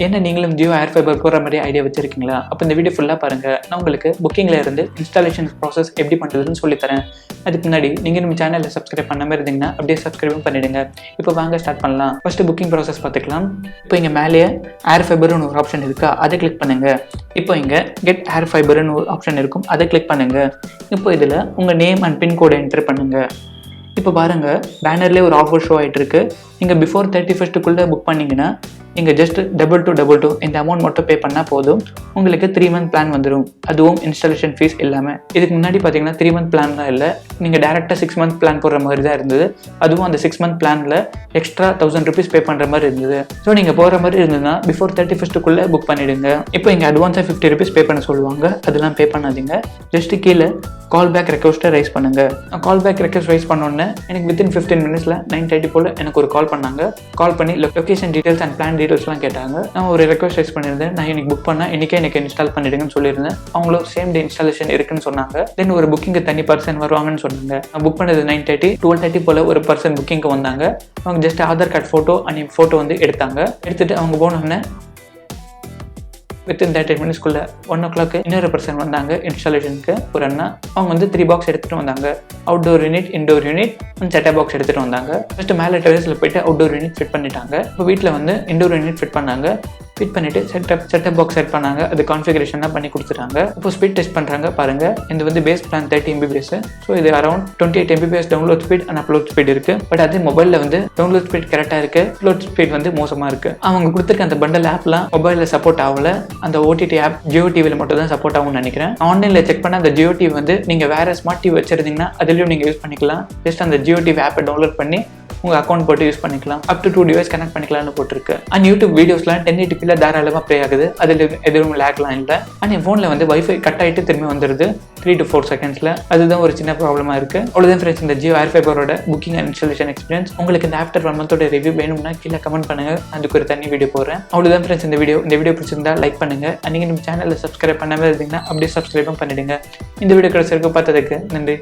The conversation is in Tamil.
ஏன்னா நீங்களும் Jio AirFiber போடுற மாதிரி ஐடியா வச்சிருக்கீங்களா? அப்போ இந்த வீடியோ ஃபுல்லாக பாருங்கள். நான் உங்களுக்கு புக்கிங்கில் இருந்து இன்ஸ்டாலேஷன் ப்ராசஸ் எப்படி பண்ணுறதுன்னு சொல்லித்தரேன். அதுக்கு முன்னாடி நீங்கள் நம்ம சேனலில் சப்ஸ்கிரைப் பண்ண மாதிரி இருந்தீங்கன்னா அப்படியே சப்ஸ்கிரைபும் பண்ணிவிடுங்க. இப்போ வாங்க ஸ்டார்ட் பண்ணலாம். ஃபஸ்ட்டு புக்கிங் ப்ராசஸ் பார்த்துக்கலாம். இப்போ இங்கே மேலேயே AirFiberன்னு ஒரு ஆப்ஷன் இருக்கா, அதை கிளிக் பண்ணுங்கள். இப்போ இங்கே கெட் AirFiberன்னு ஒரு ஆப்ஷன் இருக்கும், அதை கிளிக் பண்ணுங்கள். இப்போ இதில் உங்கள் நேம் அண்ட் பின்கோடை என்டர் பண்ணுங்கள். இப்போ பாருங்கள், பேனர்லேயே ஒரு ஆஃபர் ஷோ ஆகிட்டு இருக்கு. நீங்கள் பிஃபோர் 31st புக் பண்ணிங்கன்னா இங்கே ஜஸ்ட் 2222 இந்த அமௌண்ட் மட்டும் பே பண்ணால் போதும். உங்களுக்கு 3 month பிளான் வந்துடும், அதுவும் இன்ஸ்டாலேஷன் ஃபீஸ் இல்லாமல். இதுக்கு முன்னாடி பார்த்தீங்கன்னா 3 month பிளான் தான் இல்லை, நீங்கள் டேரெக்டாக 6 month பிளான் போடுற மாதிரி தான் இருந்தது. அதுவும் அந்த 6 month பிளானில் எக்ஸ்ட்ரா 1000 rupees பே பண்ணுற மாதிரி இருந்தது. ஸோ நீங்கள் போகிற மாதிரி இருந்ததுன்னா பிஃபோர் 31st புக் பண்ணிவிடுங்க. இப்போ இங்கே அட்வான்ஸாக 50 rupees பே பண்ண சொல்லுவாங்க, அதெல்லாம் பே பண்ணாதீங்க. ஜஸ்ட்டு கீழே கால் பேக் ரெக்வஸ்ட்டை ரைஸ் பண்ணுங்கள். கால் பேக் ரெக்வஸ்ட் ரைஸ் பண்ணோன்னே எனக்கு வித்தின் 15 minutes 9:30 போல் எனக்கு ஒரு கால் பண்ணாங்க. கால் பண்ணி லொக்கேஷன் டீட்டெயில்ஸ் அண்ட் பிளான் டீட்டெயில்ஸ்லாம் கேட்டாங்க. நான் ஒரு ரெக்வஸ்ட் ரைஸ் பண்ணியிருந்தேன். நான் இன்னைக்கு புக் பண்ணேன், இன்றைக்கே எனக்கு இன்ஸ்டால் பண்ணிடுங்கன்னு சொல்லியிருந்தேன். அவங்களும் சேம் டே இன்ஸ்டாலேஷன் இருக்குன்னு சொன்னாங்க. தென் ஒரு புக்கிங்கு தனி பர்சன் வருவாங்கன்னு சொன்னாங்க. நான் புக் பண்ணது 9:30, 12:30 போல் ஒரு பர்சன் புக்கிங்க்கு வந்தாங்க. அவங்க just Aadhaar card photo and photo வந்து எடுத்தாங்க. எடுத்துகிட்டு அவங்க போனோன்னே வித்தின் 30 minutes 1 o'clock இன்னொரு பர்சன் வந்தாங்க இன்ஸ்டாலேஷனுக்கு. ஒரு அண்ணா அவங்க வந்து 3 box எடுத்துகிட்டு வந்தாங்க. Outdoor unit, indoor unit and setup box எடுத்துகிட்டு வந்தாங்க. ஃபஸ்ட்டு மேலே டெரஸில் போய்ட்டு அவுட்டோர் யூனிட் ஃபிட் பண்ணிட்டாங்க. இப்போ வீட்டில் வந்து இன்டோர் யூனிட் ஃபிட் பண்ணாங்க. ஃபிட் பண்ணிவிட்டு செட்டப் பாக்ஸ் செட் பண்ணாங்க. அது கான்ஃபிகரேஷனாக பண்ணி கொடுத்துட்டாங்க. இப்போ ஸ்பீட் டெஸ்ட் பண்ணுறாங்க பாருங்கள். இது வந்து பேஸ் பிளான் 30 MBPS. ஸோ இது around 28 MBPS download speed and upload speed இருக்குது. பட் அது மொபைலில் வந்து டவுன்லோட் ஸ்பீட் கரெக்டாக இருக்குது, அப்லோட் ஸ்பீட் வந்து மோசமாக இருக்குது. அவங்க கொடுத்துருக்க அந்த பண்டல் ஆப்லாம் மொபைலில் சப்போர்ட் ஆகல. அந்த OTT ஆப் Jio TVயில் மட்டும் தான் சப்போர்ட் ஆகும்னு நினைக்கிறேன். ஆன்லைனில் செக் பண்ண அந்த Jio TV வந்து நீங்கள் வேறு ஸ்மார்ட் டிவி வச்சிருந்தீங்கன்னா அதுலேயும் நீங்கள் யூஸ் பண்ணிக்கலாம். ஜஸ்ட் அந்த Jio TV ஆப்பை டவுன்லோட் பண்ணி உங்கள் அக்கௌண்ட் போட்டு யூஸ் பண்ணிக்கலாம். அப் டு 2 device கனெக்ட் பண்ணிக்கலாம்னு போட்டிருக்கு. அண்ட் யூடியூப் வீடியோஸ்லாம் 1080p தாராளமாக ப்ளே ஆகுது. அதில் எதுவும் லேக்லாம் இல்லை. அண்ட் என் ஃபோனில் வந்து வைஃபை கட் ஆகிட்டு திரும்பி வந்துடுது 3 to 4 seconds. அதுதான் ஒரு சின்ன ப்ராப்ளமாக இருக்குது. அவ்வளோதான் ஃப்ரெண்ட்ஸ், இந்த Jio AirFiberோட புக்கிங் அண்ட் இன்ஸ்டாலேஷன் எக்ஸ்பீரியன்ஸ். உங்களுக்கு இந்த ஆஃப்டர் 1 month ரிவ்யூ வேணும்னா கீழே கமெண்ட் பண்ணுங்கள், அதுக்கு ஒரு தனி வீடியோ போடுறேன். அவ்வளோதான் ஃப்ரெண்ட்ஸ், இந்த வீடியோ பிடிச்சிருந்தா லைக் பண்ணுங்கள். நீங்கள் நம்ம சேனலில் சப்ஸ்கிரைப் பண்ணாமல் இருந்தீங்கன்னா அப்படியே சப்ஸ்கிரைபும் பண்ணிவிடுங்க. இந்த வீடியோ கிடைச்சிருக்கு பார்த்ததுக்கு நன்றி.